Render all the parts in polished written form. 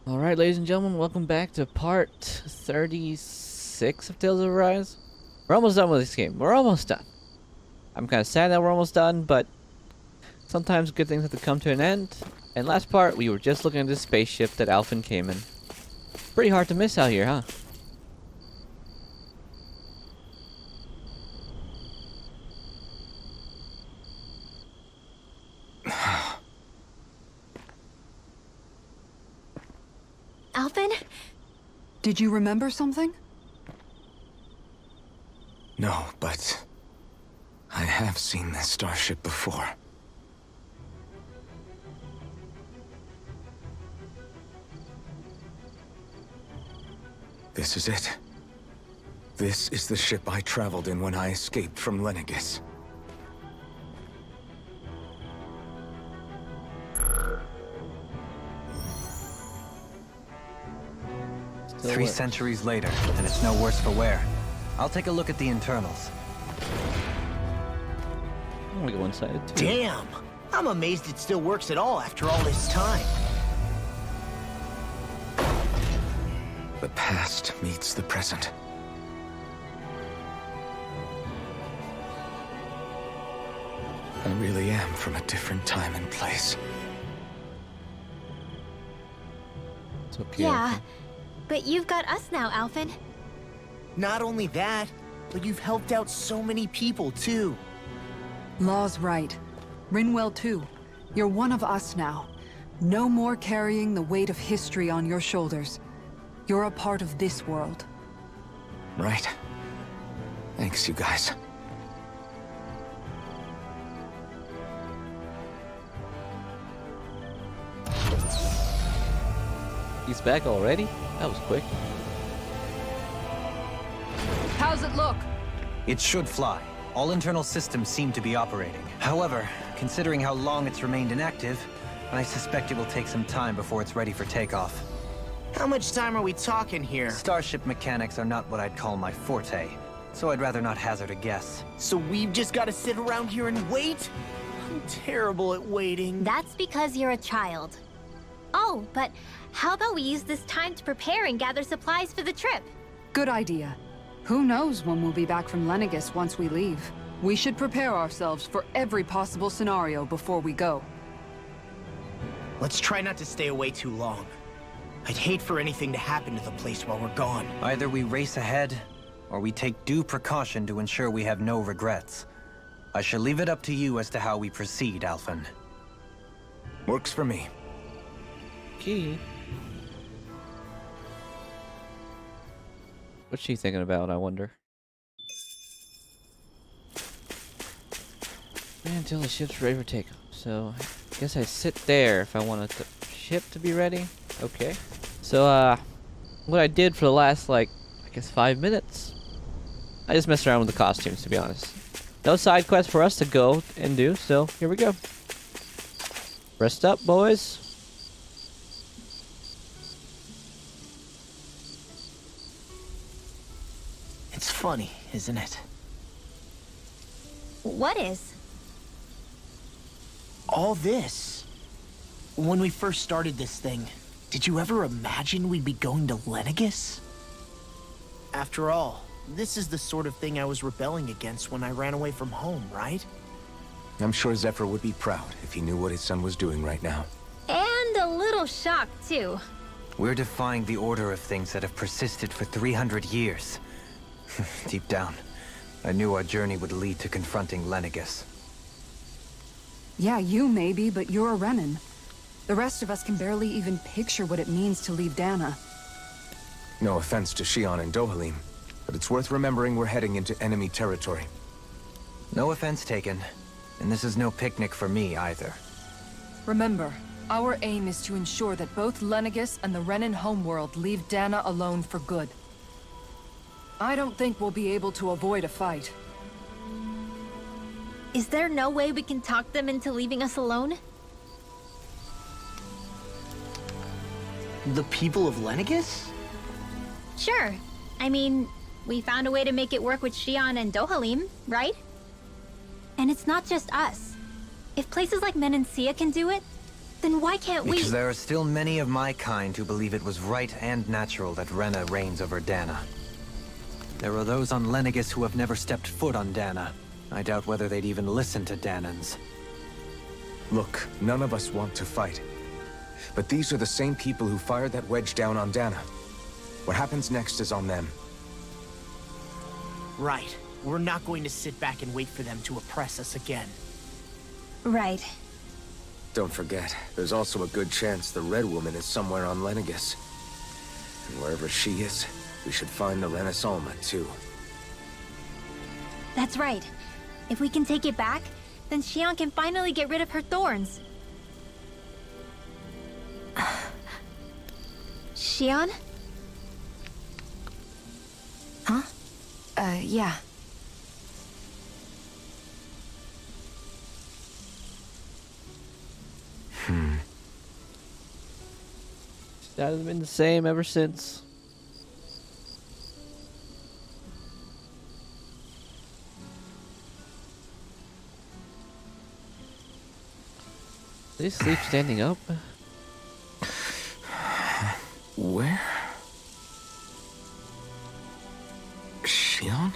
Alright, ladies and gentlemen, welcome back to part 36 of Tales of Arise. We're almost done with this game. We're almost done. I'm kind of sad that we're almost done, but sometimes good things have to come to an end. And last part, we were just looking at this spaceship that Alphen came in. Pretty hard to miss out here, huh? Alphen? Did you remember something? No, but I have seen this starship before. This is it. This is the ship I traveled in when I escaped from Lenegis. Still 3 works. centuries later, and it's no worse for wear. I'll take a look at the internals. I'm gonna go inside it too. Damn! I'm amazed it still works at all after all this time. The past meets the present. I really am from a different time and place. It's okay. Yeah, but you've got us now, Alphen. Not only that, but you've helped out so many people too. Law's right. Rinwell too. You're one of us now. No more carrying the weight of history on your shoulders. You're a part of this world. Right. Thanks, you guys. He's back already? That was quick. How's it look? It should fly. All internal systems seem to be operating. However, considering how long it's remained inactive, I suspect it will take some time before it's ready for takeoff. How much time are we talking here? Starship mechanics are not what I'd call my forte, so I'd rather not hazard a guess. So we've just got to sit around here and wait? I'm terrible at waiting. That's because you're a child. Oh, but how about we use this time to prepare and gather supplies for the trip? Good idea. Who knows when we'll be back from Lenegis once we leave. We should prepare ourselves for every possible scenario before we go. Let's try not to stay away too long. I'd hate for anything to happen to the place while we're gone. Either we race ahead, or we take due precaution to ensure we have no regrets. I shall leave it up to you as to how we proceed, Alphen. Works for me. Key. What's she thinking about, I wonder? Until the ship's ready for takeoff. So, I guess I sit there if I want the ship to be ready. Okay. So, what I did for the last, I guess 5 minutes, I just messed around with the costumes, to be honest. No side quest for us to go and do, so here we go. Rest up, boys. It's funny, isn't it? What is? All this. When we first started this thing, did you ever imagine we'd be going to Lenegis? After all, this is the sort of thing I was rebelling against when I ran away from home, right? I'm sure Zephyr would be proud if he knew what his son was doing right now. And a little shocked, too. We're defying the order of things that have persisted for 300 years. Deep down, I knew our journey would lead to confronting Lenegis. Yeah, you maybe, but you're a Renan. The rest of us can barely even picture what it means to leave Dana. No offense to Shion and Dohalim, but it's worth remembering we're heading into enemy territory. No offense taken, and this is no picnic for me either. Remember, our aim is to ensure that both Lenegis and the Renan homeworld leave Dana alone for good. I don't think we'll be able to avoid a fight. Is there no way we can talk them into leaving us alone? The people of Lenegis? Sure. I mean, we found a way to make it work with Shion and Dohalim, right? And it's not just us. If places like Menancia can do it, Then why can't we? Because there are still many of my kind who believe it was right and natural that Rena reigns over Dana. There are those on Lenegis who have never stepped foot on Dana. I doubt whether they'd even listen to Danans. Look, none of us want to fight. But these are the same people who fired that wedge down on Dana. What happens next is on them. Right. We're not going to sit back and wait for them to oppress us again. Right. Don't forget, there's also a good chance the Red Woman is somewhere on Lenegis. And wherever she is, we should find the Renaissance too. That's right. If we can take it back, then Xion can finally get rid of her thorns. Xion? Huh? Yeah. That has been the same ever since. Do they sleep standing up? Where? Xion?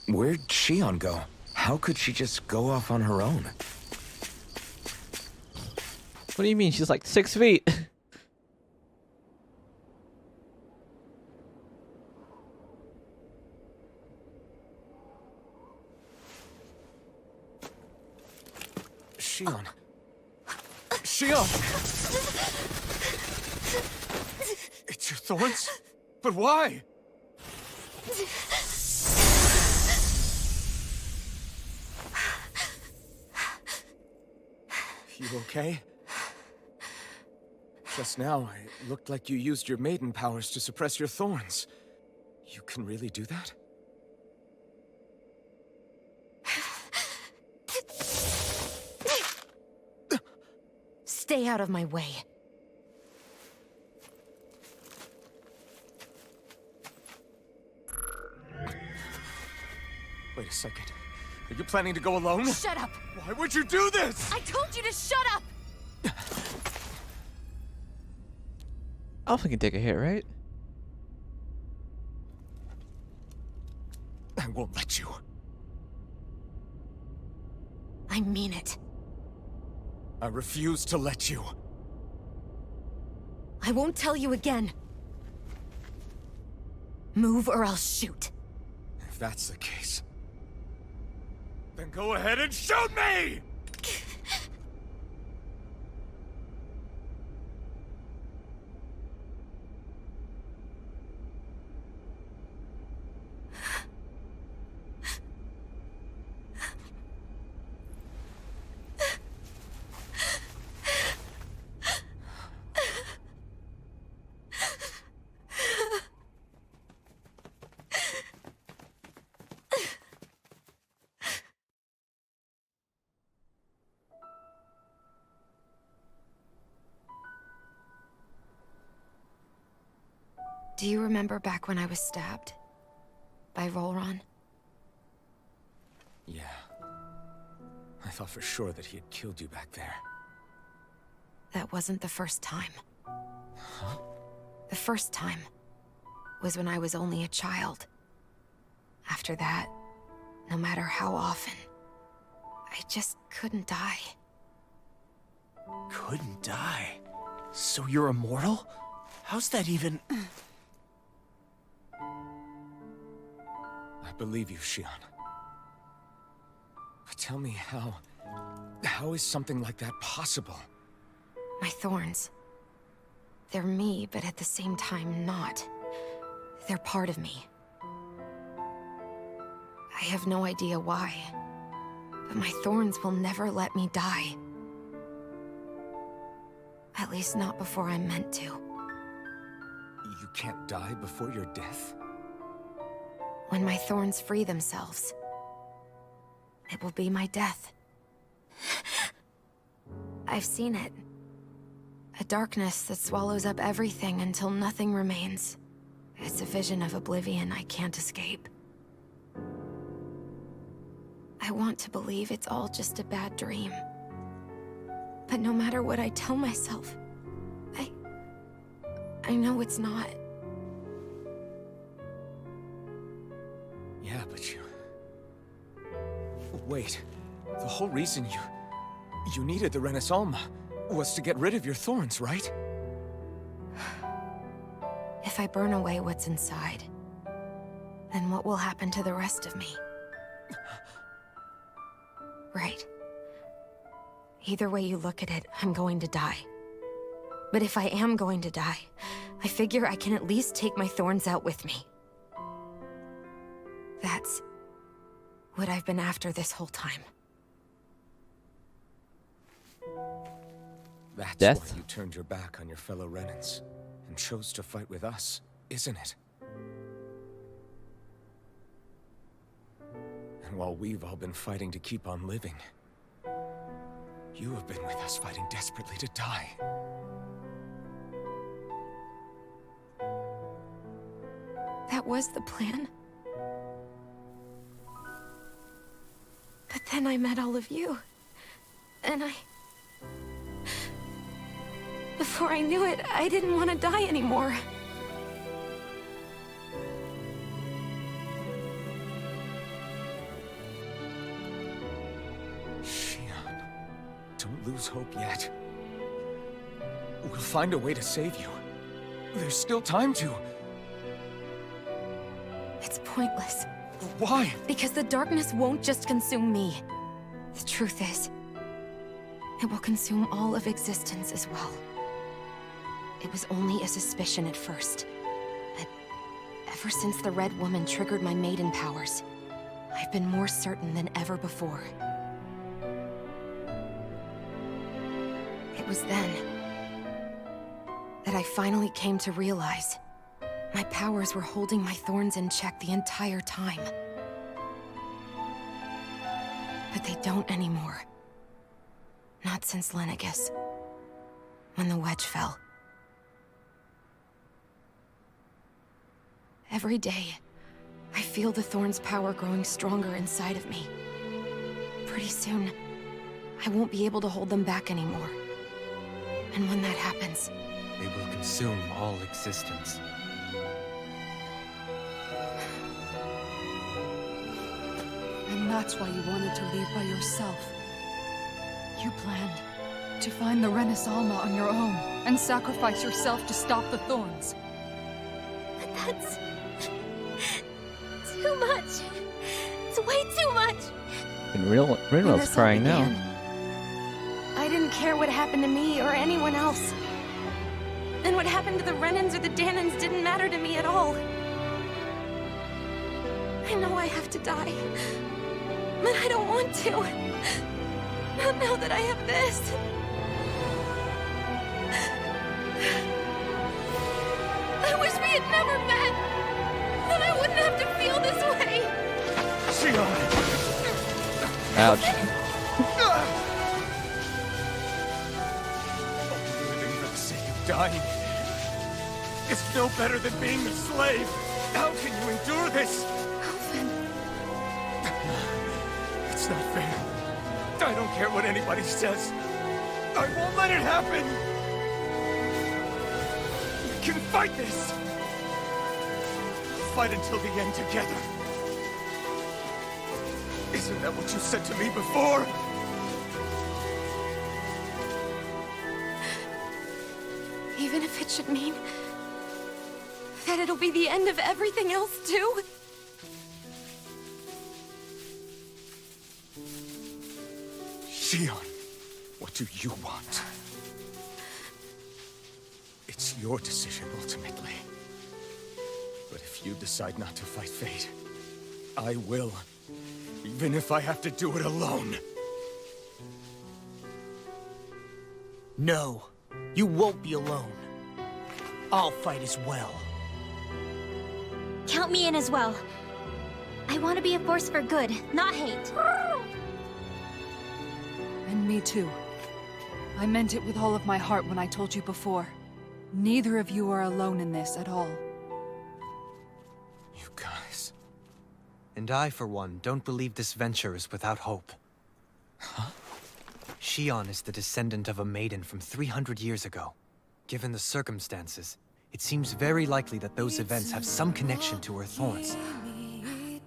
Where'd Xion go? How could she just go off on her own? What do you mean? She's like 6 feet. Xion. Xion! It's your thorns? But why? You okay? Just now, it looked like you used your maiden powers to suppress your thorns. You can really do that? Stay out of my way. Wait a second. Are you planning to go alone? Shut up! Why would you do this? I told you to shut up! Alpha can take a hit, right? I won't let you. I mean it. I refuse to let you. I won't tell you again. Move or I'll shoot. If that's the case, then go ahead and shoot me! Do you remember back when I was stabbed? By Rolron? Yeah. I thought for sure that he had killed you back there. That wasn't the first time. Huh? The first time was when I was only a child. After that, no matter how often, I just couldn't die. Couldn't die? So you're immortal? How's that even... I believe you, Xion. But tell me how is something like that possible? My thorns. They're me, but at the same time not. They're part of me. I have no idea why, but my thorns will never let me die. At least not before I'm meant to. You can't die before your death? When my thorns free themselves, it will be my death. I've seen it. A darkness that swallows up everything until nothing remains. It's a vision of oblivion I can't escape. I want to believe it's all just a bad dream. But no matter what I tell myself, I know it's not. Yeah, but you... Wait. The whole reason you needed the Renaissance was to get rid of your thorns, right? If I burn away what's inside, then what will happen to the rest of me? Right. Either way you look at it, I'm going to die. But if I am going to die, I figure I can at least take my thorns out with me. That's what I've been after this whole time. That's Death? why you turned your back on your fellow Renans and chose to fight with us, isn't it? And while we've all been fighting to keep on living, you have been with us fighting desperately to die. That was the plan. But then I met all of you. And before I knew it, I didn't want to die anymore. Shion, don't lose hope yet. We'll find a way to save you. There's still time to... It's pointless. Why? Because the darkness won't just consume me. The truth is, it will consume all of existence as well. It was only a suspicion at first. But ever since the Red Woman triggered my maiden powers, I've been more certain than ever before. It was then that I finally came to realize my powers were holding my thorns in check the entire time. But they don't anymore. Not since Lenegis. When the wedge fell. Every day, I feel the thorn's power growing stronger inside of me. Pretty soon, I won't be able to hold them back anymore. And when that happens... They will consume all existence. And that's why you wanted to leave by yourself. You planned to find the Renaissance on your own and sacrifice yourself to stop the thorns. But that's... too much. It's way too much. And When Rinwell's this all crying now. began, I didn't care what happened to me or anyone else. And what happened to the Renans or the Danans didn't matter to me at all. I know I have to die, but I don't want to. Not now that I have this. I wish we had never met. Then I wouldn't have to feel this way. Shion! Ouch. Living for the sake of dying. It's no better than being a slave. How can you endure this? It's not fair. I don't care what anybody says. I won't let it happen. We can fight this. Fight until the end together. Isn't that what you said to me before? Even if it should mean that it'll be the end of everything else, too? Shion, what do you want? It's your decision, ultimately. But if you decide not to fight fate, I will. Even if I have to do it alone. No, you won't be alone. I'll fight as well. Count me in as well. I want to be a force for good, not hate. And me too. I meant it with all of my heart when I told you before. Neither of you are alone in this at all. You guys... And I, for one, don't believe this venture is without hope. Huh? Shion is the descendant of a maiden from 300 years ago. Given the circumstances, it seems very likely that those events have some connection to her thorns.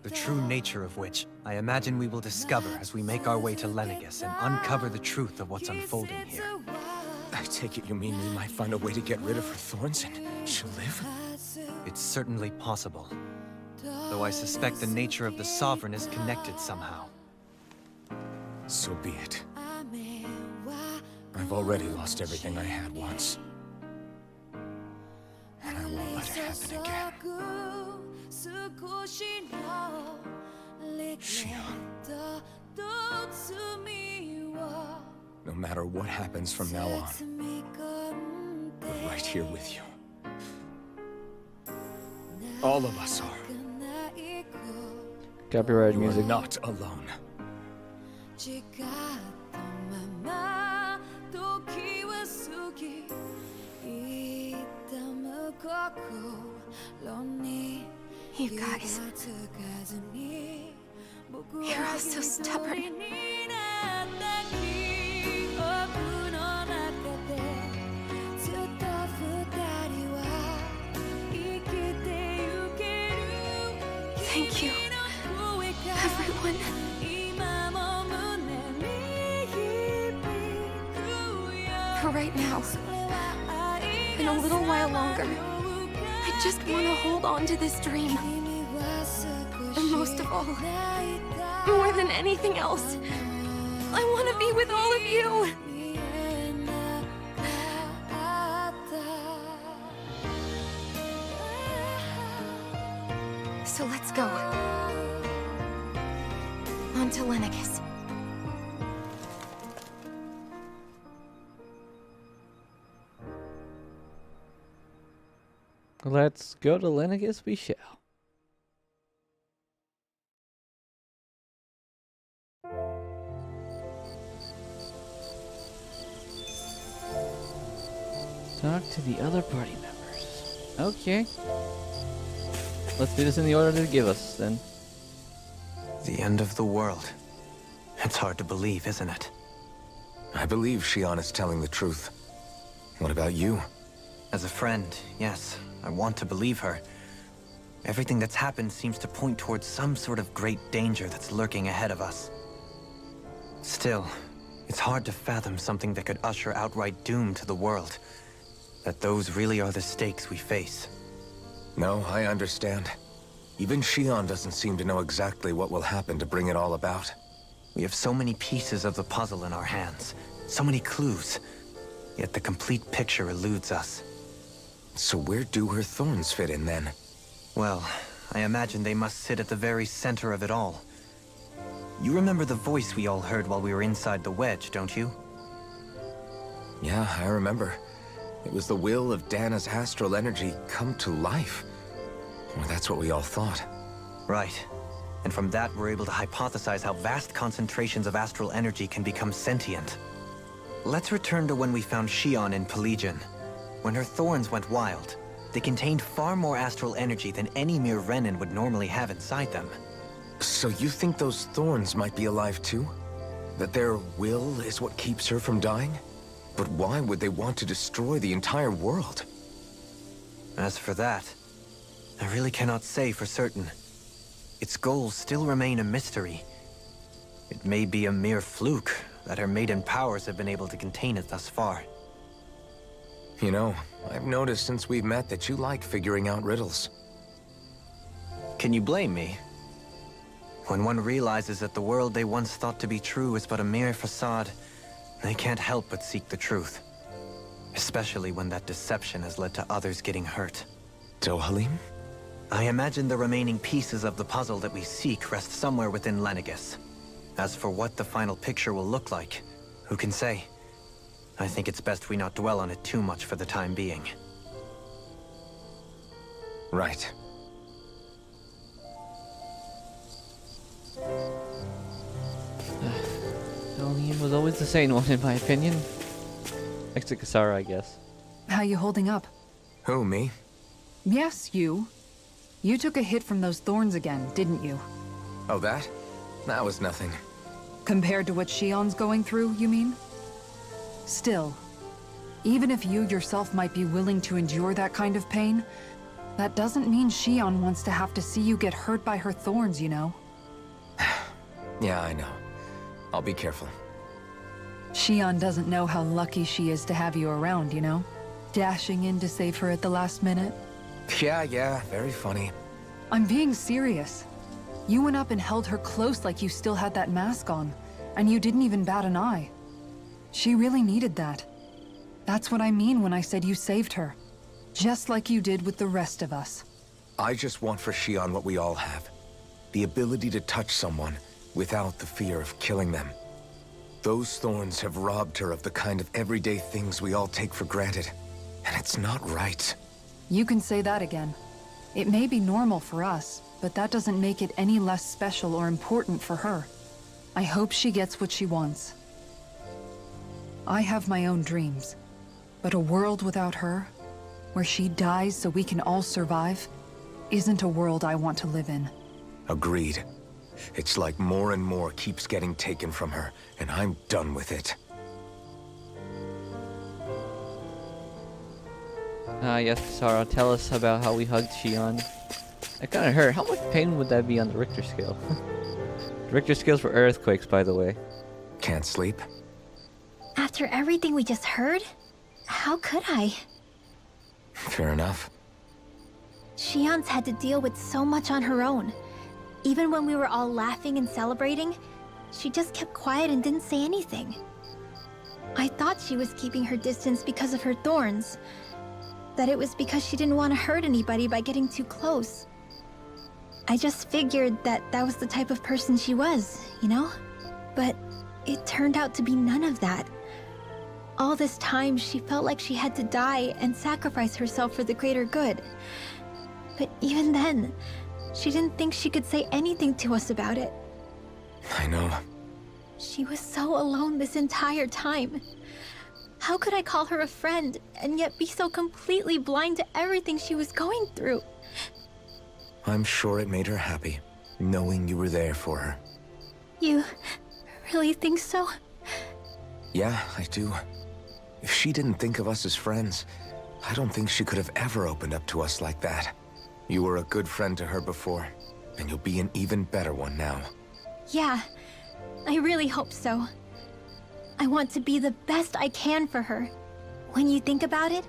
The true nature of which, I imagine we will discover as we make our way to Lenegis and uncover the truth of what's unfolding here. I take it you mean we might find a way to get rid of her thorns and she'll live? It's certainly possible. Though I suspect the nature of the Sovereign is connected somehow. So be it. I've already lost everything I had once. And I won't let it happen again. Shion. No matter what happens from now on, we're right here with you. All of us are. Copyright You are music. not alone. You guys. You're all so stubborn. Thank you, everyone. For right now, and a little while longer, I just want to hold on to this dream. And most of all, more than anything else, I want to be with all of you. So let's go. On to Lenegis. Let's go to Lenegis, we shall. Talk to the other party members. Okay. Let's do this in the order they give us, then. The end of the world. It's hard to believe, isn't it? I believe Shion is telling the truth. What about you? As a friend, yes, I want to believe her. Everything that's happened seems to point towards some sort of great danger that's lurking ahead of us. Still, it's hard to fathom something that could usher outright doom to the world. That those really are the stakes we face. No, I understand. Even Shion doesn't seem to know exactly what will happen to bring it all about. We have so many pieces of the puzzle in our hands, so many clues, yet the complete picture eludes us. So where do her thorns fit in then? Well, I imagine they must sit at the very center of it all. You remember the voice we all heard while we were inside the wedge, don't you? Yeah, I remember. It was the will of Dana's astral energy come to life. Well, that's what we all thought. Right. And from that, we're able to hypothesize how vast concentrations of astral energy can become sentient. Let's return to when we found Shion in Pelegion. When her thorns went wild, they contained far more astral energy than any mere Renin would normally have inside them. So you think those thorns might be alive too? That their will is what keeps her from dying? But why would they want to destroy the entire world? As for that, I really cannot say for certain. Its goals still remain a mystery. It may be a mere fluke that her maiden powers have been able to contain it thus far. You know, I've noticed since we've met that you like figuring out riddles. Can you blame me? When one realizes that the world they once thought to be true is but a mere facade, they can't help but seek the truth. Especially when that deception has led to others getting hurt. Dohalim? I imagine the remaining pieces of the puzzle that we seek rest somewhere within Lenegis. As for what the final picture will look like, who can say? I think it's best we not dwell on it too much for the time being. Right. Dohalim was always the sane one, in my opinion. Next to Kasara, I guess. How you holding up? Who, me? Yes, you. You took a hit from those thorns again, didn't you? Oh, that? That was nothing. Compared to what Shion's going through, you mean? Still, even if you yourself might be willing to endure that kind of pain, that doesn't mean Shion wants to have to see you get hurt by her thorns, you know? Yeah, I know. I'll be careful. Shion doesn't know how lucky she is to have you around, you know? Dashing in to save her at the last minute. Yeah, very funny. I'm being serious. You went up and held her close like you still had that mask on, and you didn't even bat an eye. She really needed that. That's what I mean when I said you saved her. Just like you did with the rest of us. I just want for Shion what we all have. The ability to touch someone without the fear of killing them. Those thorns have robbed her of the kind of everyday things we all take for granted. And it's not right. You can say that again. It may be normal for us, but that doesn't make it any less special or important for her. I hope she gets what she wants. I have my own dreams, but a world without her, where she dies so we can all survive, isn't a world I want to live in. Agreed. It's like more and more keeps getting taken from her, and I'm done with it. Yes, Kasara, tell us about how we hugged Shion. It kinda hurt. How much pain would that be on the Richter scale? The Richter scale's for earthquakes, by the way. Can't sleep? After everything we just heard, how could I? Fair enough. Shion's had to deal with so much on her own. Even when we were all laughing and celebrating, she just kept quiet and didn't say anything. I thought she was keeping her distance because of her thorns. That it was because she didn't want to hurt anybody by getting too close. I just figured that that was the type of person she was, you know? But it turned out to be none of that. All this time, she felt like she had to die and sacrifice herself for the greater good. But even then, she didn't think she could say anything to us about it. I know. She was so alone this entire time. How could I call her a friend and yet be so completely blind to everything she was going through? I'm sure it made her happy, knowing you were there for her. You really think so? Yeah, I do. If she didn't think of us as friends, I don't think she could have ever opened up to us like that. You were a good friend to her before, and you'll be an even better one now. Yeah, I really hope so. I want to be the best I can for her. When you think about it,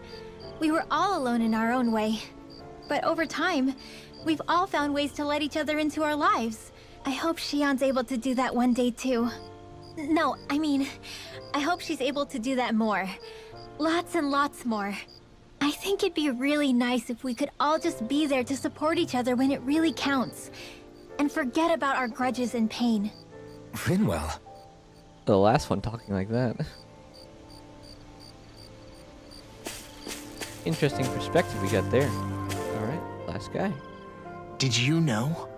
we were all alone in our own way. But over time, we've all found ways to let each other into our lives. I hope Shion's able to do that one day too. No, I mean, I hope she's able to do that more. Lots and lots more. I think it'd be really nice if we could all just be there to support each other when it really counts. And forget about our grudges and pain. Rinwell. The last one talking like that. Interesting perspective we got there. Alright, last guy. Did you know?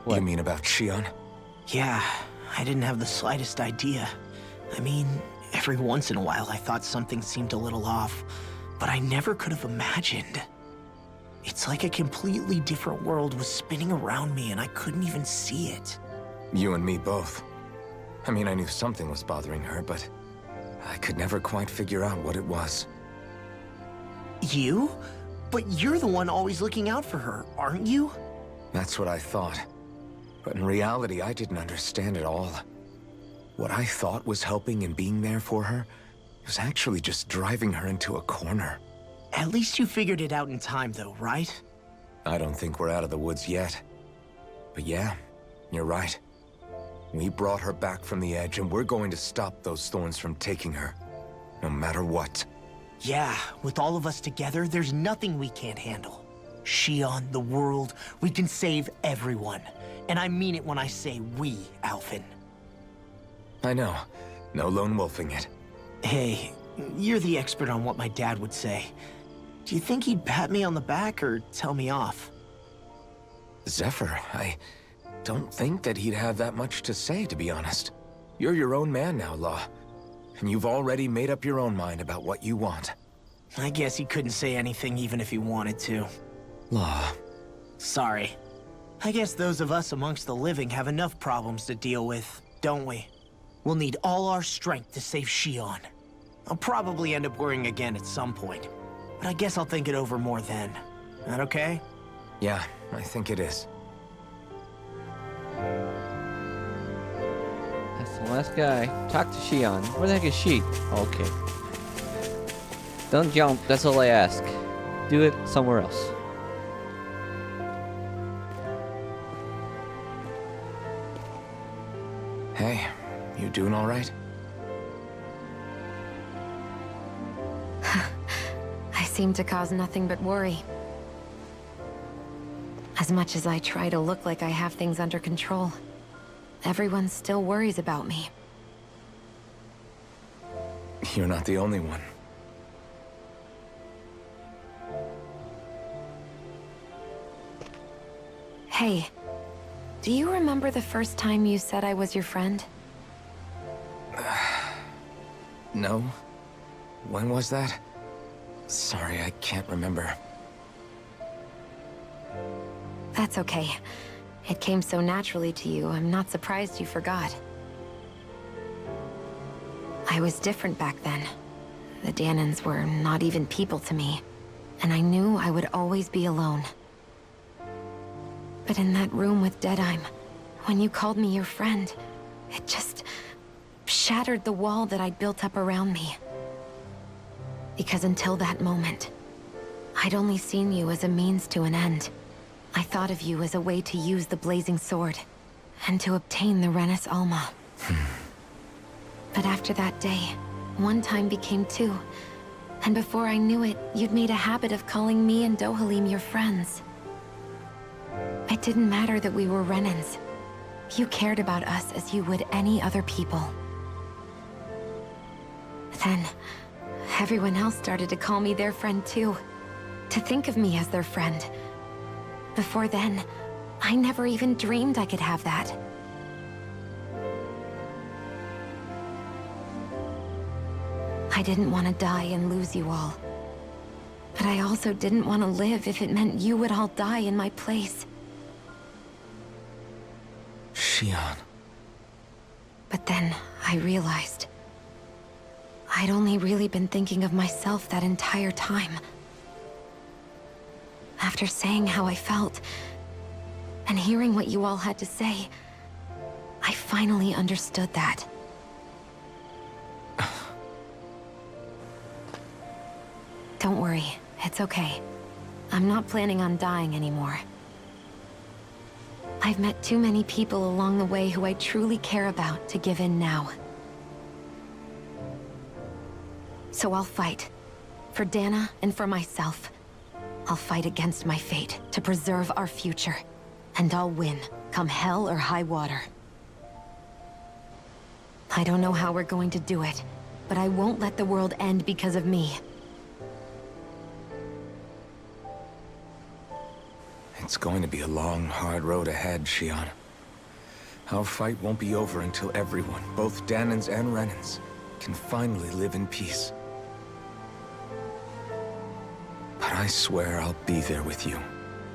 What? You mean about Shion? Yeah, I didn't have the slightest idea. I mean, every once in a while I thought something seemed a little off, but I never could have imagined. It's like a completely different world was spinning around me and I couldn't even see it. You and me both. I mean, I knew something was bothering her, but I could never quite figure out what it was. You? But you're the one always looking out for her, aren't you? That's what I thought. But in reality, I didn't understand it all. What I thought was helping and being there for her was actually just driving her into a corner. At least you figured it out in time though, right? I don't think we're out of the woods yet. But yeah, you're right. We brought her back from the edge, and we're going to stop those thorns from taking her. No matter what. Yeah, with all of us together, there's nothing we can't handle. Shion, the world, we can save everyone. And I mean it when I say we, Alphen. I know. No lone wolfing it. Hey, you're the expert on what my dad would say. Do you think he'd pat me on the back or tell me off? Zephyr, I don't think that he'd have that much to say, to be honest. You're your own man now, Law. and you've already made up your own mind about what you want. I guess he couldn't say anything even if he wanted to. Law. Sorry. I guess those of us amongst the living have enough problems to deal with, don't we? We'll need all our strength to save Shion. I'll probably end up worrying again at some point, but I guess I'll think it over more then. That okay? Yeah, I think it is. That's the last guy. Talk to Shion. Where the heck is she? Okay. Don't jump, that's all I ask. Do it somewhere else. Hey, you doing all right? I seem to cause nothing but worry. As much as I try to look like I have things under control, everyone still worries about me. You're not the only one. Hey, do you remember the first time you said I was your friend? No? When was that? Sorry, I can't remember. That's okay. It came so naturally to you, I'm not surprised you forgot. I was different back then. The Danans were not even people to me, and I knew I would always be alone. But in that room with Deadeye, when you called me your friend, it just shattered the wall that I'd built up around me. Because until that moment, I'd only seen you as a means to an end. I thought of you as a way to use the blazing sword, and to obtain the Renis Alma. But after that day, one time became two, and before I knew it, you'd made a habit of calling me and Dohalim your friends. It didn't matter that we were Renins. You cared about us as you would any other people. Then, everyone else started to call me their friend too. To think of me as their friend. Before then, I never even dreamed I could have that. I didn't want to die and lose you all. But I also didn't want to live if it meant you would all die in my place. Shion. But then, I realized I'd only really been thinking of myself that entire time. After saying how I felt, and hearing what you all had to say, I finally understood that. Don't worry, it's okay. I'm not planning on dying anymore. I've met too many people along the way who I truly care about to give in now. So I'll fight. For Dana and for myself. I'll fight against my fate to preserve our future. And I'll win, come hell or high water. I don't know how we're going to do it, but I won't let the world end because of me. It's going to be a long, hard road ahead, Shion. Our fight won't be over until everyone, both Danans and Renins, can finally live in peace. But I swear I'll be there with you,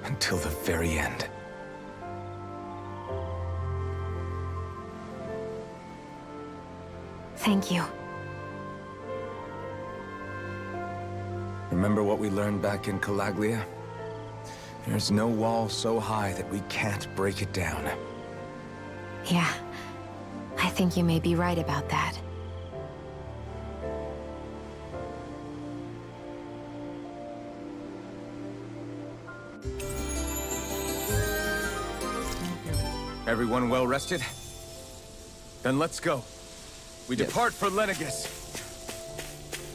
until the very end. Thank you. Remember what we learned back in Calaglia? There's no wall so high that we can't break it down. Yeah, I think you may be right about that. Everyone well rested? Then let's go. We depart for Lenegis.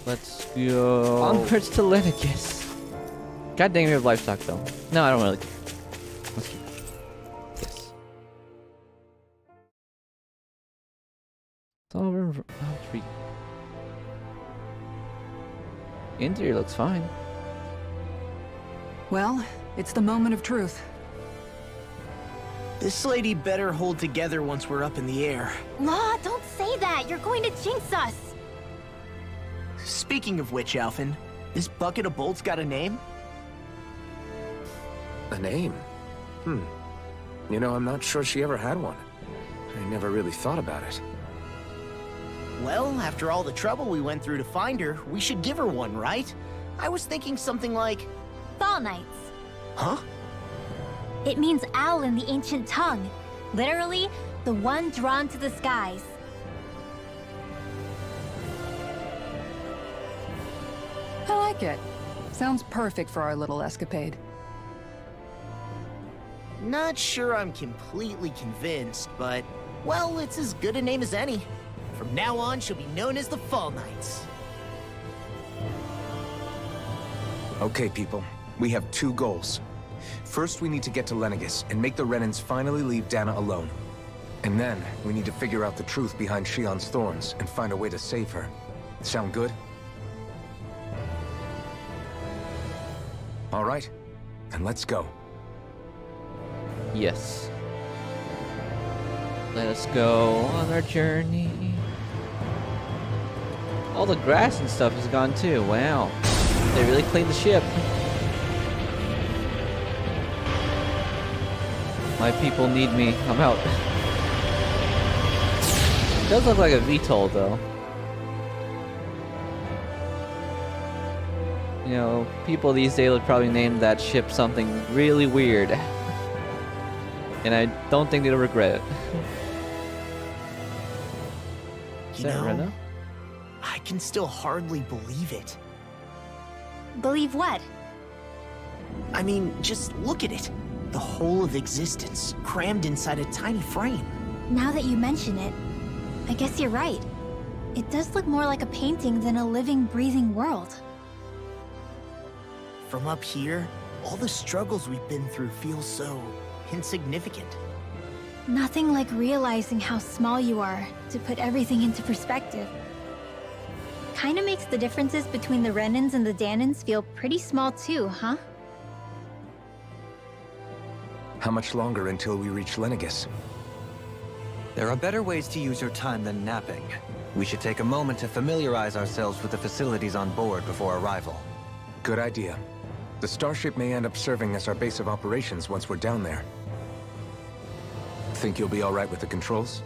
Let's go. Onwards to Lenegis. God dang, we have livestock though. No, I don't really care. Let's keep it. Yes. It's all over. Oh, sweet. Interior looks fine. Well, it's the moment of truth. This lady better hold together once we're up in the air. Law, don't say that. You're going to jinx us. Speaking of which, Alphen, this bucket of bolts got a name? A name? You know, I'm not sure she ever had one. I never really thought about it. Well, after all the trouble we went through to find her, we should give her one, right? I was thinking something like... Fall Knights. Huh? It means owl in the ancient tongue. Literally, the one drawn to the skies. I like it. Sounds perfect for our little escapade. Not sure I'm completely convinced, but... well, it's as good a name as any. From now on, she'll be known as the Fall Knights. Okay, people. We have two goals. First, we need to get to Lenegis and make the Renans finally leave Dana alone. And then, we need to figure out the truth behind Shion's thorns and find a way to save her. Sound good? All right, then let's go. Yes. Let us go on our journey. All the grass and stuff is gone too. Wow. They really cleaned the ship. My people need me. I'm out. It does look like a VTOL though. You know, people these days would probably name that ship something really weird. And I don't think they'll regret it. Is You that know, Rena? I can still hardly believe it. Believe what? I mean, just look at it. The whole of existence, crammed inside a tiny frame. Now that you mention it, I guess you're right. It does look more like a painting than a living, breathing world. From up here, all the struggles we've been through feel so insignificant. Nothing like realizing how small you are to put everything into perspective. Kinda makes the differences between the Renans and the Danans feel pretty small too, huh? How much longer until we reach Lenegis? There are better ways to use your time than napping. We should take a moment to familiarize ourselves with the facilities on board before arrival. Good idea. The starship may end up serving as our base of operations once we're down there. Think you'll be all right with the controls?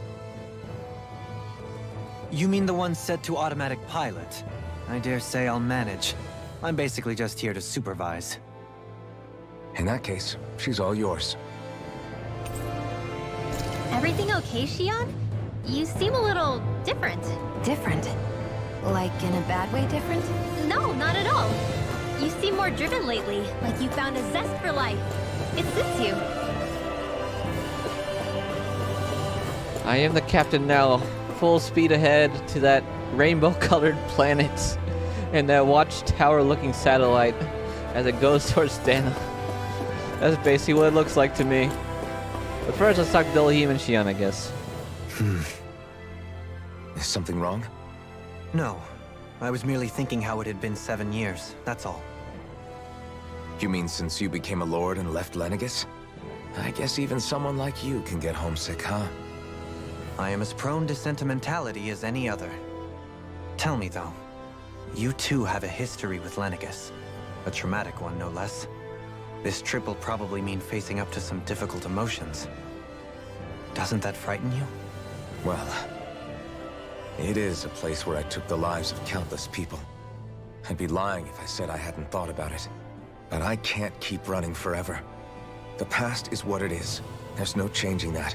You mean the one set to automatic pilot? I dare say I'll manage. I'm basically just here to supervise. In that case, she's all yours. Everything okay, Shion? You seem a little different. Different? Like in a bad way different? No, not at all. You seem more driven lately, like you found a zest for life. It suits you. I am the captain now. Full speed ahead to that rainbow-colored planet and that watchtower-looking satellite as it goes towards Dana. That's basically what it looks like to me. But first, let's talk to Dilahim and Shion, I guess. Is something wrong? No. I was merely thinking how it had been 7 years, that's all. You mean since you became a lord and left Lenegis? I guess even someone like you can get homesick, huh? I am as prone to sentimentality as any other. Tell me though, you too have a history with Lenegis. A traumatic one, no less. This trip will probably mean facing up to some difficult emotions. Doesn't that frighten you? Well, it is a place where I took the lives of countless people. I'd be lying if I said I hadn't thought about it. But I can't keep running forever. The past is what it is. There's no changing that.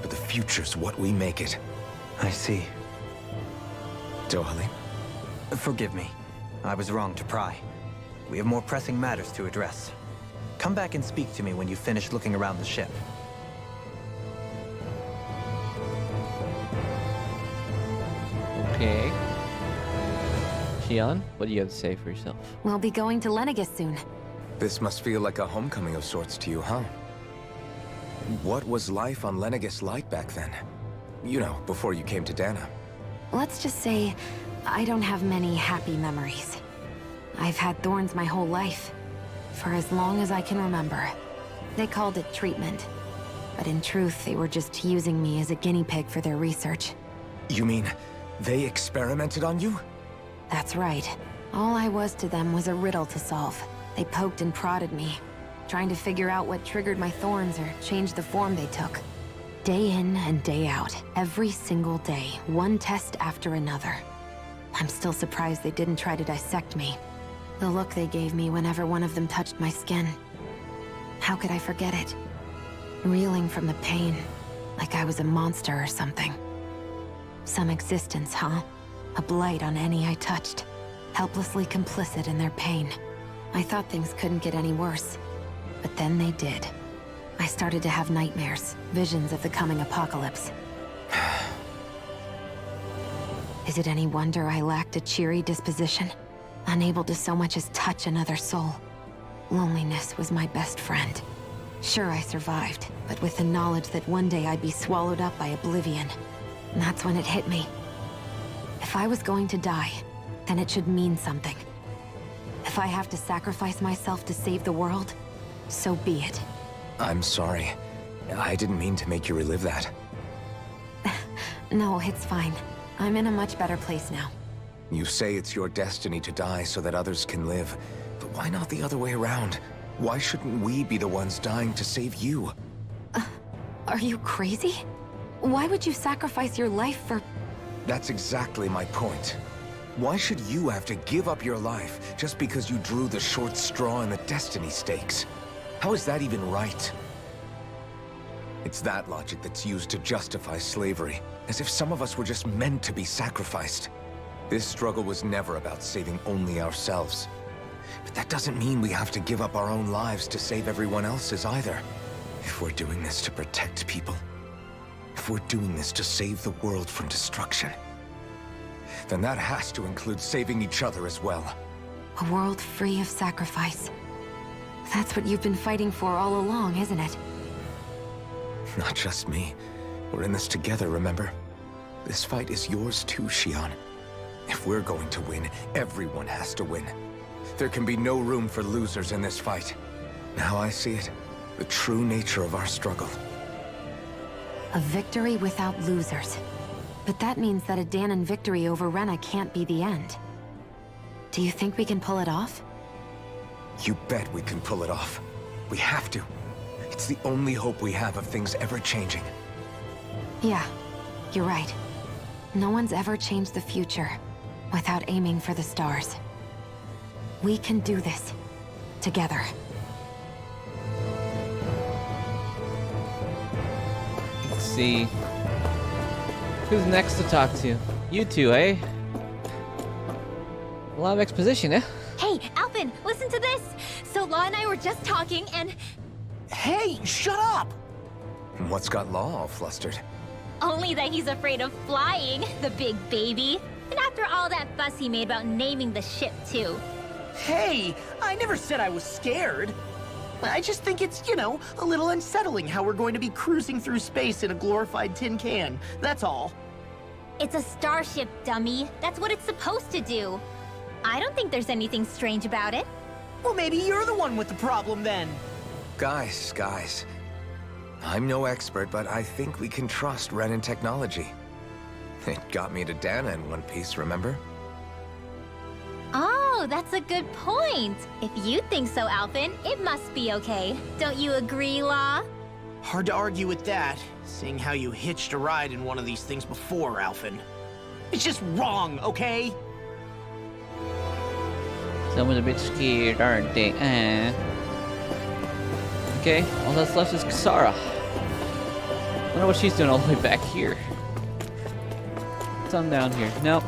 But the future's what we make it. I see. Dohalim? Forgive me. I was wrong to pry. We have more pressing matters to address. Come back and speak to me when you finish looking around the ship. Okay. Shion, what do you have to say for yourself? We'll be going to Lenegis soon. This must feel like a homecoming of sorts to you, huh? What was life on Lenegis like back then? You know, before you came to Dana. Let's just say, I don't have many happy memories. I've had thorns my whole life, for as long as I can remember. They called it treatment, but in truth, they were just using me as a guinea pig for their research. You mean, they experimented on you? That's right. All I was to them was a riddle to solve. They poked and prodded me, trying to figure out what triggered my thorns or changed the form they took. Day in and day out, every single day, one test after another. I'm still surprised they didn't try to dissect me. The look they gave me whenever one of them touched my skin. How could I forget it? Reeling from the pain, like I was a monster or something. Some existence, huh? A blight on any I touched. Helplessly complicit in their pain. I thought things couldn't get any worse. But then they did. I started to have nightmares, visions of the coming apocalypse. Is it any wonder I lacked a cheery disposition? Unable to so much as touch another soul. Loneliness was my best friend. Sure, I survived, but with the knowledge that one day I'd be swallowed up by oblivion. And that's when it hit me. If I was going to die, then it should mean something. If I have to sacrifice myself to save the world, so be it. I'm sorry. I didn't mean to make you relive that. No, it's fine. I'm in a much better place now. You say it's your destiny to die so that others can live. But why not the other way around? Why shouldn't we be the ones dying to save you? Are you crazy? Why would you sacrifice your life for... That's exactly my point. Why should you have to give up your life just because you drew the short straw in the destiny stakes? How is that even right? It's that logic that's used to justify slavery, as if some of us were just meant to be sacrificed. This struggle was never about saving only ourselves. But that doesn't mean we have to give up our own lives to save everyone else's either. If we're doing this to protect people, if we're doing this to save the world from destruction, then that has to include saving each other as well. A world free of sacrifice. That's what you've been fighting for all along, isn't it? Not just me. We're in this together, remember? This fight is yours too, Xion. If we're going to win, everyone has to win. There can be no room for losers in this fight. Now I see it. The true nature of our struggle. A victory without losers. But that means that a Dahnan victory over Rena can't be the end. Do you think we can pull it off? You bet we can pull it off. We have to. It's the only hope we have of things ever changing. Yeah, you're right. No one's ever changed the future without aiming for the stars. We can do this. Together. Let's see. Who's next to talk to? You two, eh? A lot of exposition, eh? Hey, Alphen, listen to this! So Law and I were just talking and... Hey, shut up! What's got Law all flustered? Only that he's afraid of flying, the big baby. And after all that fuss he made about naming the ship, too. Hey, I never said I was scared. I just think it's, you know, a little unsettling how we're going to be cruising through space in a glorified tin can. That's all. It's a starship, dummy. That's what it's supposed to do. I don't think there's anything strange about it. Well, maybe you're the one with the problem then. Guys. I'm no expert, but I think we can trust Renan technology. It got me to Dahna in one piece, remember? Oh, that's a good point. If you think so, Alphen, it must be okay. Don't you agree, Law? Hard to argue with that, seeing how you hitched a ride in one of these things before, Alphen. It's just wrong, okay? Someone's a bit scared, aren't they? Okay, all that's left is Kisara. Wonder what she's doing all the way back here. Some down here. No,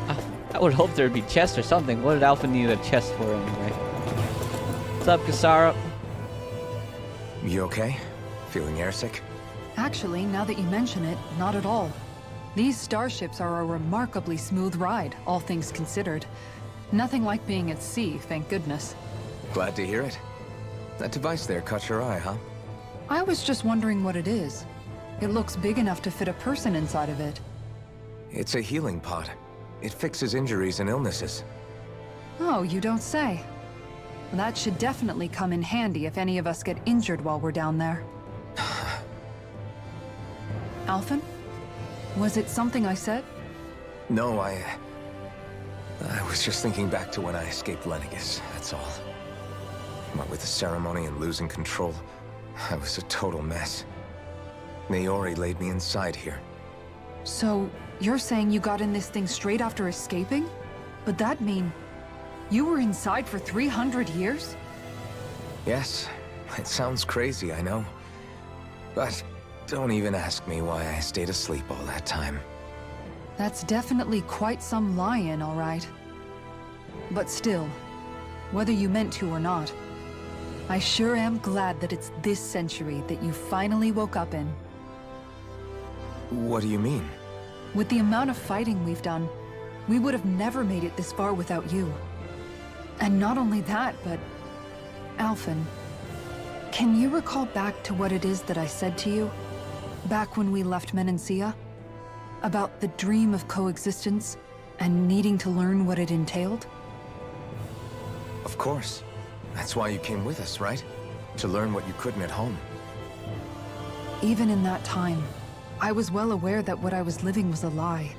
I would hope there'd be chests or something. What did Alpha need a chest for anyway? What's up, Kisara? You okay? Feeling airsick? Actually, now that you mention it, not at all. These starships are a remarkably smooth ride, all things considered. Nothing like being at sea, thank goodness. Glad to hear it. That device there caught your eye, huh? I was just wondering what it is. It looks big enough to fit a person inside of it. It's a healing pod. It fixes injuries and illnesses. Oh, you don't say. That should definitely come in handy if any of us get injured while we're down there. Alphen? Was it something I said? No, I was just thinking back to when I escaped Lenegis, that's all. What with the ceremony and losing control, I was a total mess. Naori laid me inside here. So, you're saying you got in this thing straight after escaping? But that mean you were inside for 300 years? Yes, it sounds crazy, I know. But don't even ask me why I stayed asleep all that time. That's definitely quite some lie-in, all right. But still, whether you meant to or not, I sure am glad that it's this century that you finally woke up in. What do you mean? With the amount of fighting we've done, we would have never made it this far without you. And not only that, but... Alphen, can you recall back to what it is that I said to you? Back when we left Menancia? About the dream of coexistence, and needing to learn what it entailed? Of course. That's why you came with us, right? To learn what you couldn't at home. Even in that time, I was well aware that what I was living was a lie.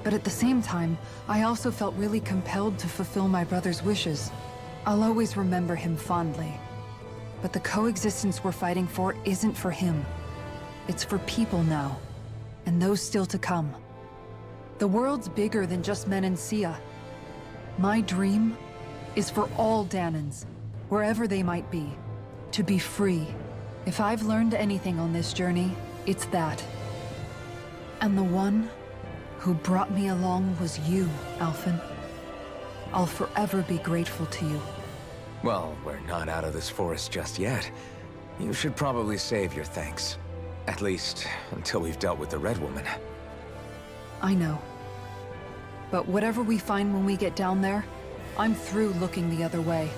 But at the same time, I also felt really compelled to fulfill my brother's wishes. I'll always remember him fondly. But the coexistence we're fighting for isn't for him. It's for people now. And those still to come. The world's bigger than just Menancia. My dream is for all Danans, wherever they might be, to be free. If I've learned anything on this journey, it's that. And the one who brought me along was you, Alphen. I'll forever be grateful to you. Well, we're not out of this forest just yet. You should probably save your thanks. At least, until we've dealt with the Red Woman. I know. But whatever we find when we get down there, I'm through looking the other way.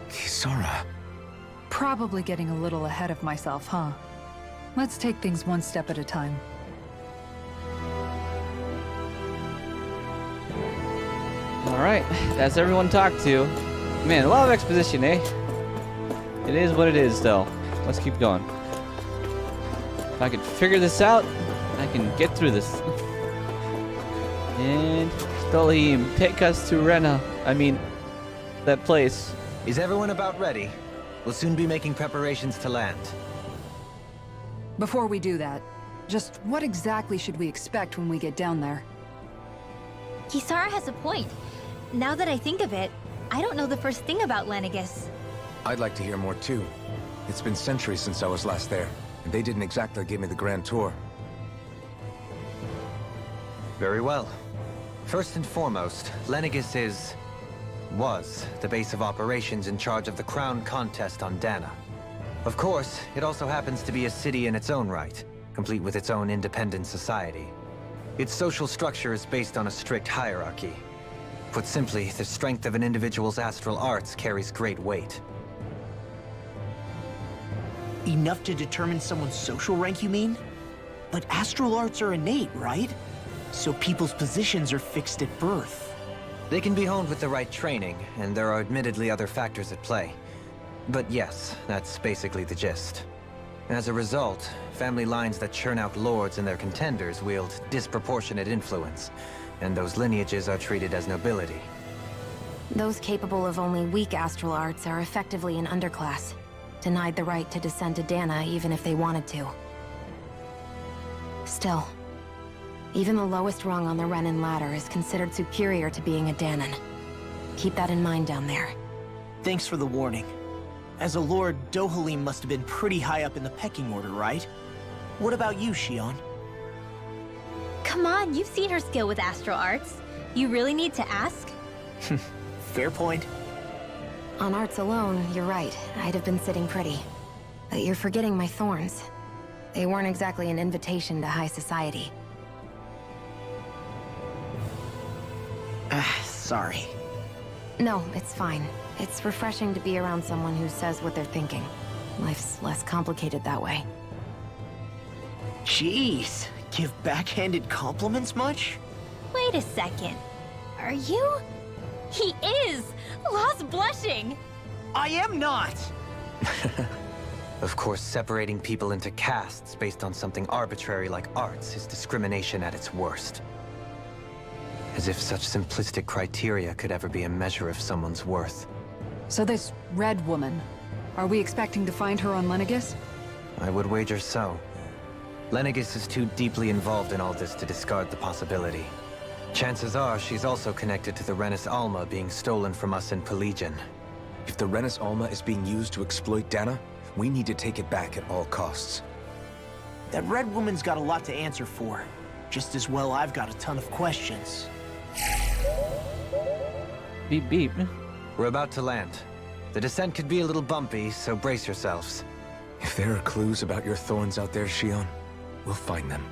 Kisara. Probably getting a little ahead of myself, huh? Let's take things one step at a time. Alright, that's everyone talked to. Man, a lot of exposition, eh? It is what it is, though. Let's keep going. If I can figure this out, I can get through this. And Stolim, take us to Rena. I mean, that place. Is everyone about ready? We'll soon be making preparations to land. Before we do that, just what exactly should we expect when we get down there? Kisara has a point. Now that I think of it, I don't know the first thing about Lenegis. I'd like to hear more too. It's been centuries since I was last there, and they didn't exactly give me the grand tour. Very well. First and foremost, Lenegis was the base of operations in charge of the crown contest on Dana. Of course, it also happens to be a city in its own right, complete with its own independent society. Its social structure is based on a strict hierarchy. Put simply, the strength of an individual's astral arts carries great weight. Enough to determine someone's social rank, you mean? But astral arts are innate, right? So people's positions are fixed at birth. They can be honed with the right training, and there are admittedly other factors at play. But yes, that's basically the gist. As a result, family lines that churn out lords and their contenders wield disproportionate influence, and those lineages are treated as nobility. Those capable of only weak astral arts are effectively an underclass, denied the right to descend to Dana even if they wanted to. Still, even the lowest rung on the Renan ladder is considered superior to being a Danan. Keep that in mind down there. Thanks for the warning. As a lord, Dohalim must have been pretty high up in the pecking order, right? What about you, Shion? Come on, you've seen her skill with astral arts. You really need to ask? Fair point. On arts alone, you're right. I'd have been sitting pretty. But you're forgetting my thorns. They weren't exactly an invitation to high society. Sorry. No, it's fine. It's refreshing to be around someone who says what they're thinking. Life's less complicated that way. Jeez, give backhanded compliments much? Wait a second. Are you? He is! Lost blushing! I am not! Of course, separating people into castes based on something arbitrary like arts is discrimination at its worst. As if such simplistic criteria could ever be a measure of someone's worth. So this red woman, are we expecting to find her on Lenegis? I would wager so. Lenegis is too deeply involved in all this to discard the possibility. Chances are she's also connected to the Renis Alma being stolen from us in Pelegion. If the Renis Alma is being used to exploit Dana, we need to take it back at all costs. That red woman's got a lot to answer for. Just as well I've got a ton of questions. Beep beep. We're about to land. The descent could be a little bumpy, so brace yourselves. If there are clues about your thorns out there, Shion, we'll find them.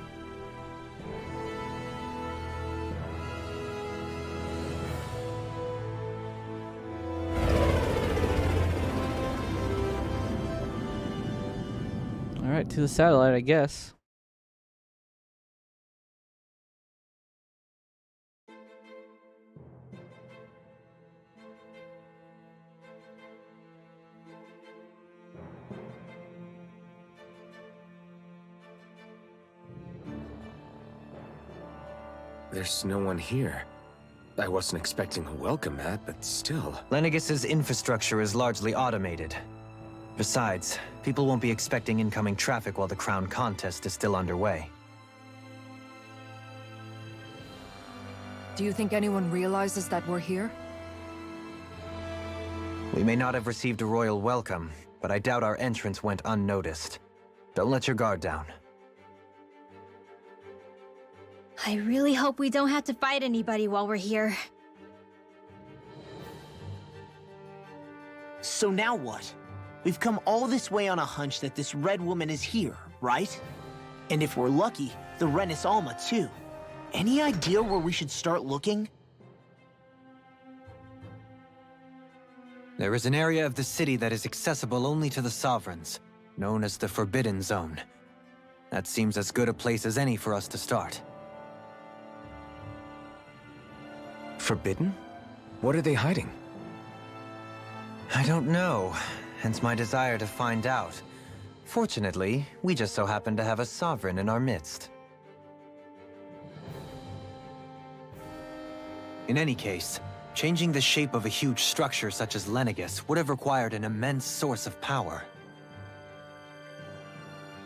Alright, to the satellite, I guess. There's no one here. I wasn't expecting a welcome mat, but still. Lenegis's infrastructure is largely automated. Besides, people won't be expecting incoming traffic while the crown contest is still underway. Do you think anyone realizes that we're here? We may not have received a royal welcome, but I doubt our entrance went unnoticed. Don't let your guard down. I really hope we don't have to fight anybody while we're here. So now what? We've come all this way on a hunch that this red woman is here, right? And if we're lucky, the Renis Alma too. Any idea where we should start looking? There is an area of the city that is accessible only to the Sovereigns, known as the Forbidden Zone. That seems as good a place as any for us to start. Forbidden? What are they hiding? I don't know, hence my desire to find out. Fortunately, we just so happen to have a Sovereign in our midst. In any case, changing the shape of a huge structure such as Lenegis would have required an immense source of power.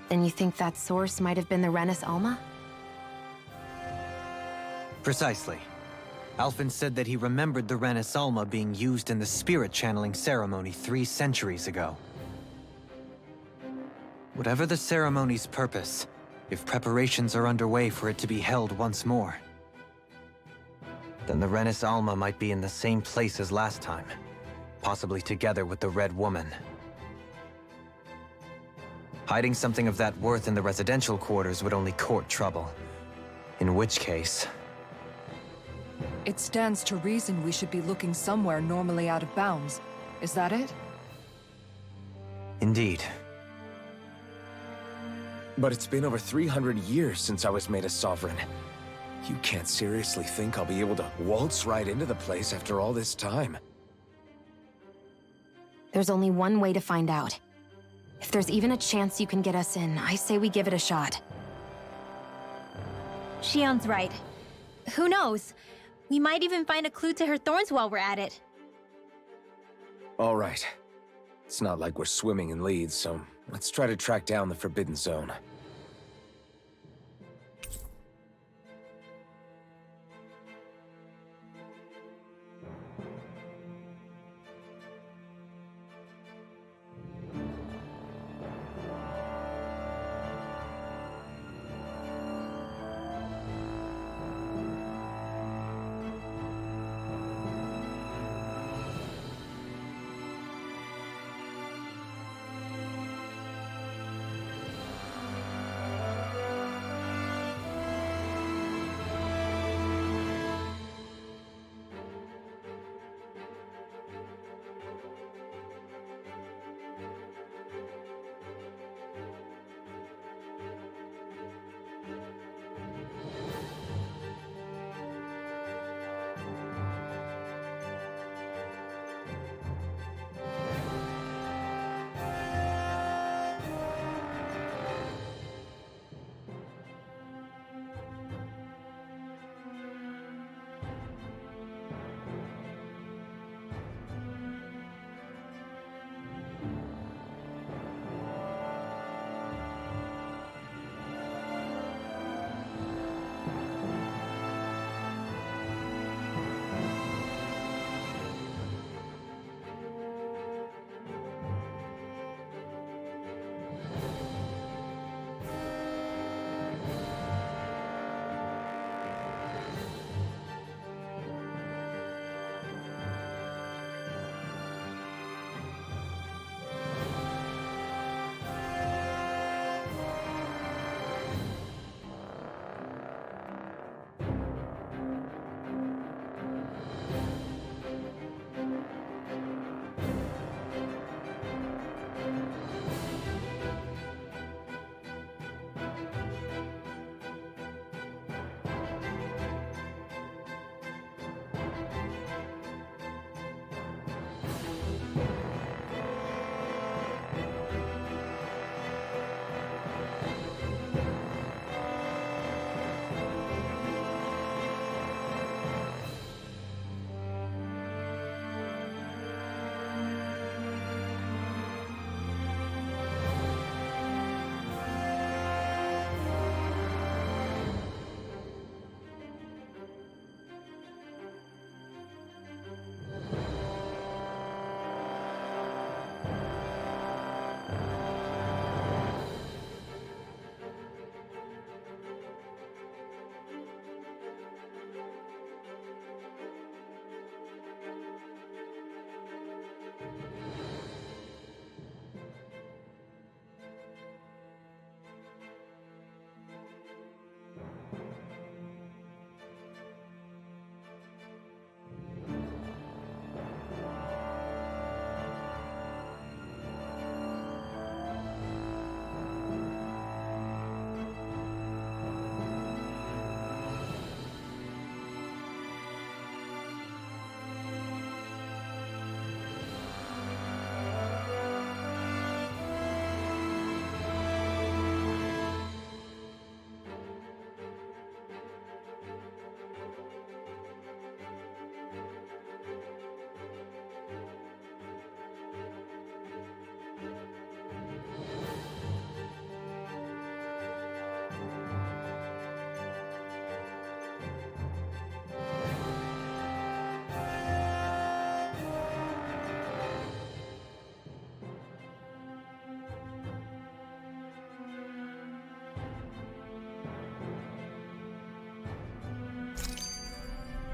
Then you think that source might have been the Renis Alma? Precisely. Alphen said that he remembered the Renis Alma being used in the spirit channeling ceremony 3 centuries ago. Whatever the ceremony's purpose, if preparations are underway for it to be held once more, then the Renis Alma might be in the same place as last time, possibly together with the Red Woman. Hiding something of that worth in the residential quarters would only court trouble. In which case... It stands to reason we should be looking somewhere normally out of bounds. Is that it? Indeed. But it's been over 300 years since I was made a sovereign. You can't seriously think I'll be able to waltz right into the place after all this time. There's only one way to find out. If there's even a chance you can get us in, I say we give it a shot. Shion's right. Who knows? We might even find a clue to her thorns while we're at it. All right. It's not like we're swimming in leads, so let's try to track down the Forbidden Zone.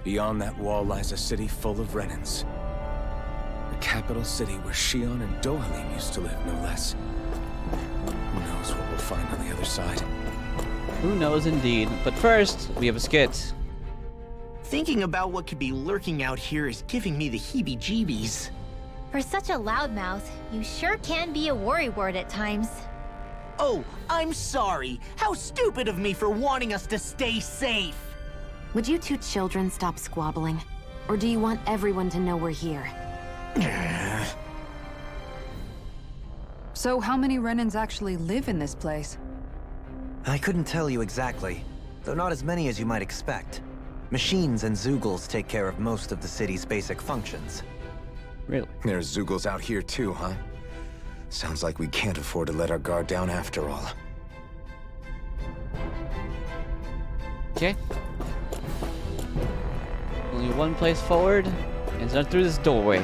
Beyond that wall lies a city full of Renans. The capital city where Shion and Dohalim used to live, no less. Who knows what we'll find on the other side? Who knows indeed. But first, we have a skit. Thinking about what could be lurking out here is giving me the heebie-jeebies. For such a loudmouth, you sure can be a worrywart at times. Oh, I'm sorry. How stupid of me for wanting us to stay safe. Would you two children stop squabbling? Or do you want everyone to know we're here? So how many Renans actually live in this place? I couldn't tell you exactly, though not as many as you might expect. Machines and Zeugles take care of most of the city's basic functions. Really? There's Zeugles out here too, huh? Sounds like we can't afford to let our guard down after all. Okay. Only one place forward, and it's not through this doorway.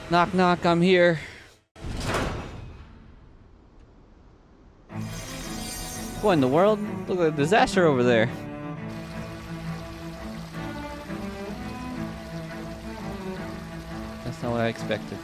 Knock, knock, I'm here. What in the world? Look at the disaster over there. That's not what I expected.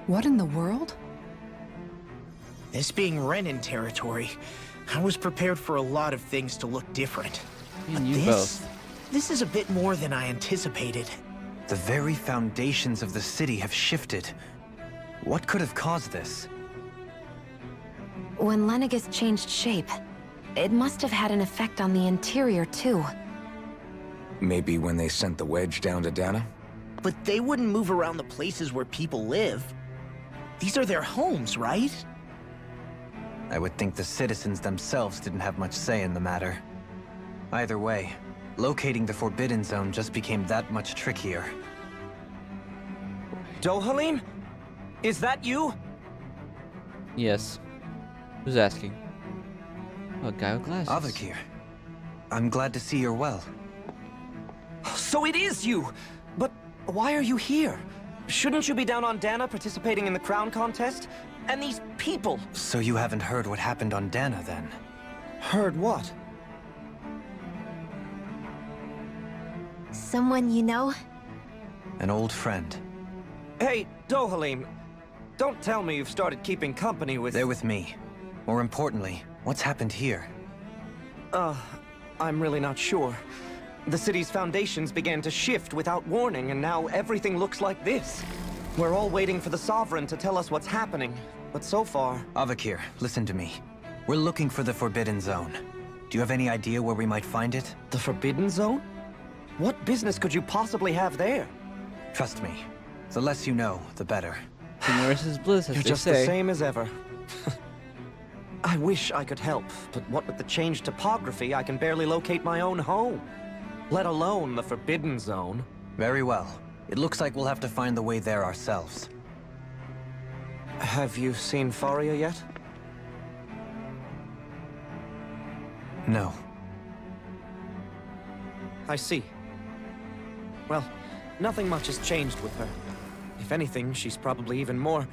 What in the world? This being Renan territory, I was prepared for a lot of things to look different. But You both. this is a bit more than I anticipated. The very foundations of the city have shifted. What could have caused this? When Lenegis changed shape, it must have had an effect on the interior too. Maybe when they sent the wedge down to Dana? But they wouldn't move around the places where people live. These are their homes, right? I would think the citizens themselves didn't have much say in the matter. Either way, locating the Forbidden Zone just became that much trickier. Dohalim? Is that you? Yes. Who's asking? Oh, a guy with glasses. Avakir, I'm glad to see you're well. So it is you! But why are you here? Shouldn't you be down on Dana participating in the crown contest? And these people! So you haven't heard what happened on Dana, then? Heard what? Someone you know? An old friend. Hey, Dohalim, don't tell me you've started keeping company with... They're with me. More importantly, what's happened here? I'm really not sure. The city's foundations began to shift without warning, and now everything looks like this. We're all waiting for the Sovereign to tell us what's happening, but so far... Avakir, listen to me. We're looking for the Forbidden Zone. Do you have any idea where we might find it? The Forbidden Zone? What business could you possibly have there? Trust me. The less you know, the better. Ignorance is bliss, as You're they just say. the same as ever. I wish I could help, but what with the changed topography, I can barely locate my own home. Let alone the Forbidden Zone. Very well. It looks like we'll have to find the way there ourselves. Have you seen Faria yet? No. I see. Well, nothing much has changed with her. If anything, she's probably even more...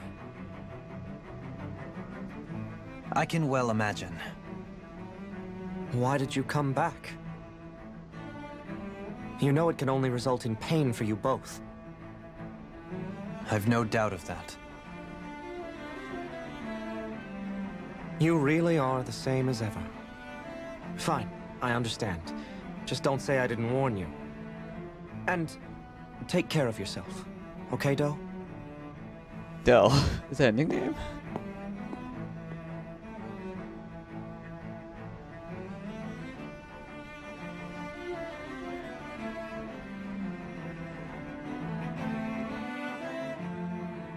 I can well imagine. Why did you come back? You know it can only result in pain for you both. I've no doubt of that. You really are the same as ever. Fine, I understand. Just don't say I didn't warn you. And take care of yourself. Okay, Doe? Dell. Is that a nickname?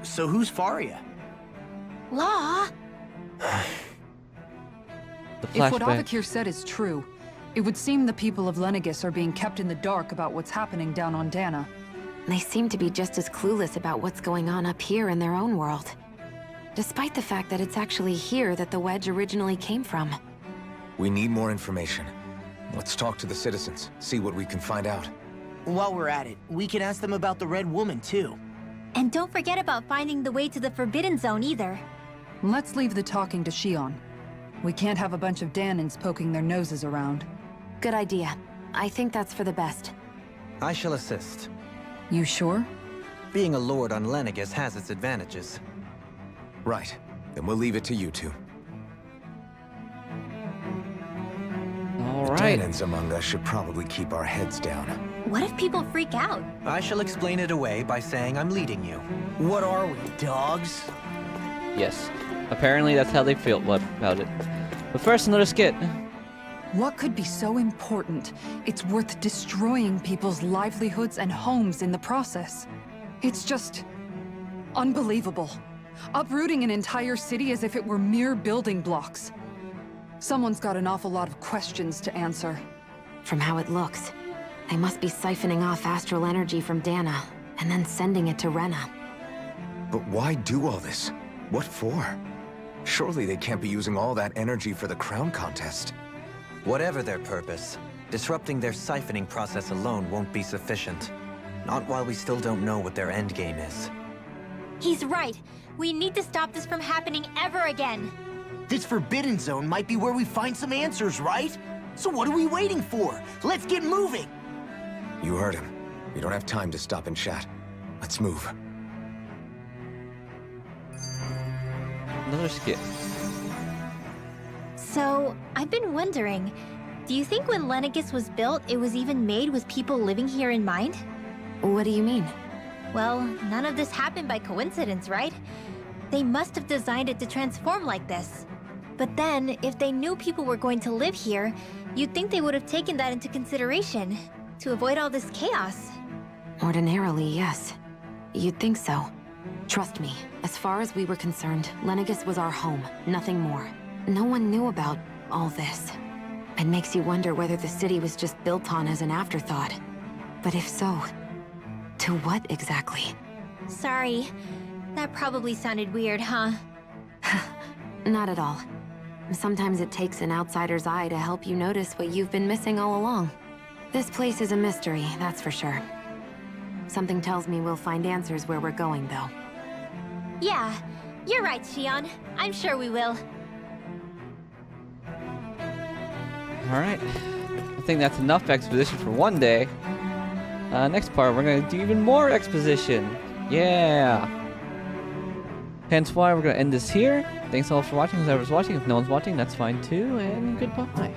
So who's Faria? Law? The If what flashback. Avakir said is true, It would seem the people of Lenegis are being kept in the dark about what's happening down on Dana. They seem to be just as clueless about what's going on up here in their own world. Despite the fact that it's actually here that the wedge originally came from. We need more information. Let's talk to the citizens, see what we can find out. While we're at it, we can ask them about the Red Woman, too. And don't forget about finding the way to the Forbidden Zone either. Let's leave the talking to Shion. We can't have a bunch of Danans poking their noses around. Good idea. I think that's for the best. I shall assist. You sure? Being a lord on Lenegis has its advantages. Right. Then we'll leave it to you two. All The right. Danans among us should probably keep our heads down. What if people freak out? I shall explain it away by saying I'm leading you. What are we, dogs? Yes. Apparently that's how they feel about it. But first, another skit. What could be so important? It's worth destroying people's livelihoods and homes in the process. It's just unbelievable. Uprooting an entire city as if it were mere building blocks. Someone's got an awful lot of questions to answer. From how it looks, they must be siphoning off astral energy from Dana, and then sending it to Rena. But why do all this? What for? Surely they can't be using all that energy for the crown contest. Whatever their purpose, disrupting their siphoning process alone won't be sufficient. Not while we still don't know what their endgame is. He's right. We need to stop this from happening ever again. This Forbidden Zone might be where we find some answers, right? So what are we waiting for? Let's get moving! You heard him. We don't have time to stop and chat. Let's move. Another skit. So, I've been wondering, do you think when Lenegis was built, it was even made with people living here in mind? What do you mean? Well, none of this happened by coincidence, right? They must have designed it to transform like this. But then, if they knew people were going to live here, you'd think they would have taken that into consideration, to avoid all this chaos. Ordinarily, yes. You'd think so. Trust me, as far as we were concerned, Lenegis was our home, nothing more. No one knew about all this. It makes you wonder whether the city was just built on as an afterthought. But if so, to what exactly? Sorry. That probably sounded weird, huh? Not at all. Sometimes it takes an outsider's eye to help you notice what you've been missing all along. This place is a mystery, that's for sure. Something tells me we'll find answers where we're going, though. Yeah, you're right, Shion. I'm sure we will. Alright. I think that's enough exposition for one day. Next part, we're gonna do even more exposition. Yeah! Hence why we're gonna end this here. Thanks all for watching, whoever's watching. If no one's watching, that's fine too, and goodbye.